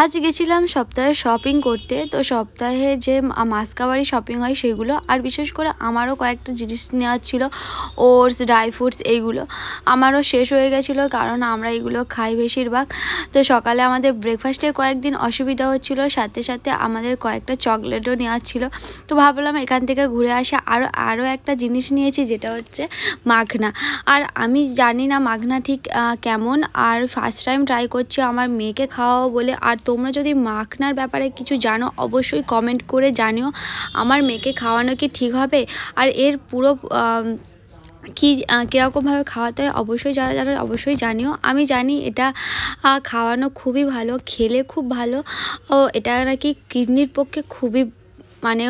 আজ গেছিলাম সপ্তাহে শপিং করতে। তো সপ্তাহে যে মাসকাবারি শপিং হয় সেগুলো, আর বিশেষ করে আমারও কয়েকটা জিনিস নেওয়ার ছিল, ওটস, ড্রাই ফ্রুটস, এইগুলো আমারও শেষ হয়ে গেছিলো, কারণ আমরা এগুলো খাই বেশিরভাগ। তো সকালে আমাদের ব্রেকফাস্টে কয়েকদিন অসুবিধা হচ্ছিলো, সাথে সাথে আমাদের কয়েকটা চকলেটও নেওয়ার ছিল। তো ভাবলাম এখান থেকে ঘুরে আসে। আরও একটা জিনিস নিয়েছি, যেটা হচ্ছে মাখনা। আর আমি জানি না মাখনা ঠিক কেমন, আর ফার্স্ট টাইম ট্রাই করছি আমার মেয়েকে খাওয়াবো বলে। আর তোমরা যদি মাখনার ব্যাপারে কিছু জানো অবশ্যই কমেন্ট করে জানিও, আমার মেয়েকে খাওয়ানো কি ঠিক হবে, আর এর পুরো কি কীরকমভাবে খাওয়াতে হয় অবশ্যই যারা অবশ্যই জানিও। আমি জানি এটা খাওয়ানো খুবই ভালো, খেলে খুব ভালো, ও এটা নাকি কিডনির পক্ষে খুবই মানে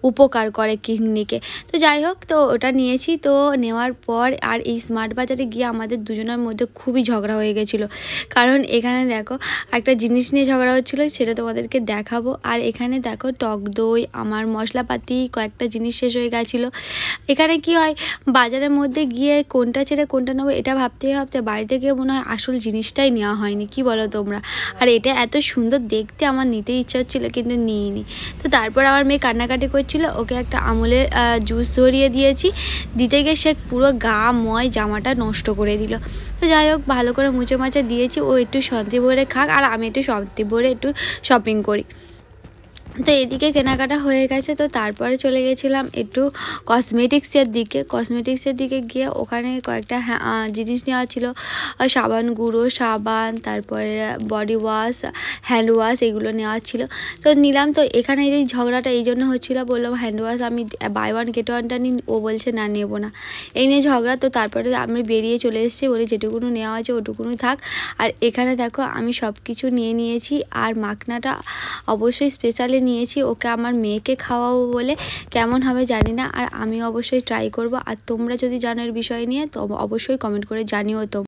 উপকার করে কিডনিকে। তো যাই হোক, তো ওটা নিয়েছি। তো নেওয়ার পর আর এই স্মার্ট বাজারে গিয়ে আমাদের দুজনের মধ্যে খুবই ঝগড়া হয়ে গেছিলো, কারণ এখানে দেখো একটা জিনিস নিয়ে ঝগড়া হচ্ছিলো, সেটা তোমাদেরকে দেখাবো। আর এখানে দেখো টক দই, আমার মশলাপাতি, কয়েকটা জিনিস শেষ হয়ে গেছিলো। এখানে কি হয়, বাজারের মধ্যে গিয়ে কোনটা ছেড়ে কোনটা নেবো এটা ভাবতে ভাবতে বাড়িতে গিয়ে মনে হয় আসল জিনিসটাই নেওয়া হয়নি, কি বলো তোমরা। আর এটা এত সুন্দর দেখতে, আমার নিতে ইচ্ছা হচ্ছিলো কিন্তু নিইনি। তো তারপর আমার মেয়ে কান্নাকাটি করছিল, ওকে একটা আমুলের জুস ধরিয়ে দিয়েছি, দিতে গিয়ে সে পুরো গা ময় জামাটা নষ্ট করে দিল। তো যাই হোক, ভালো করে মুছে মাছে দিয়েছি, ও একটু শান্তি ভরে খাক, আর আমি একটু শান্তি ভরে একটু শপিং করি। তো এদিকে কেনাকাটা হয়ে গেছে। তো তারপরে চলে গেছিলাম একটু কসমেটিক্সের দিকে গিয়ে ওখানে কয়েকটা জিনিস নেওয়া ছিল, সাবান গুঁড়ো, সাবান, তারপরে বডি ওয়াশ, হ্যান্ড ওয়াশ, এগুলো নেওয়া ছিল। তো নিলাম। তো এখানে এই ঝগড়াটা এই জন্য হচ্ছিলো, বললাম হ্যান্ড ওয়াশ আমি বাই ওয়ান গেট ওয়ানটা নিই, ও বলছে না নেবো না, এই নিয়ে ঝগড়া। তো তারপরে আমি বেরিয়ে চলে এসেছি, বলি যেটুকুনো নেওয়া আছে ওটুকুনো থাক। আর এখানে দেখো আমি সব কিছু নিয়ে নিয়েছি, আর মাখনাটা অবশ্যই স্পেশালি নিয়েছি, ওকে আমার মেয়েকে খাওয়াবো বলে। কেমন হবে জানি না, আর আমি অবশ্যই ট্রাই করব। আর তোমরা যদি জানো এর বিষয় নিয়ে তো অবশ্যই কমেন্ট করে জানিও। তো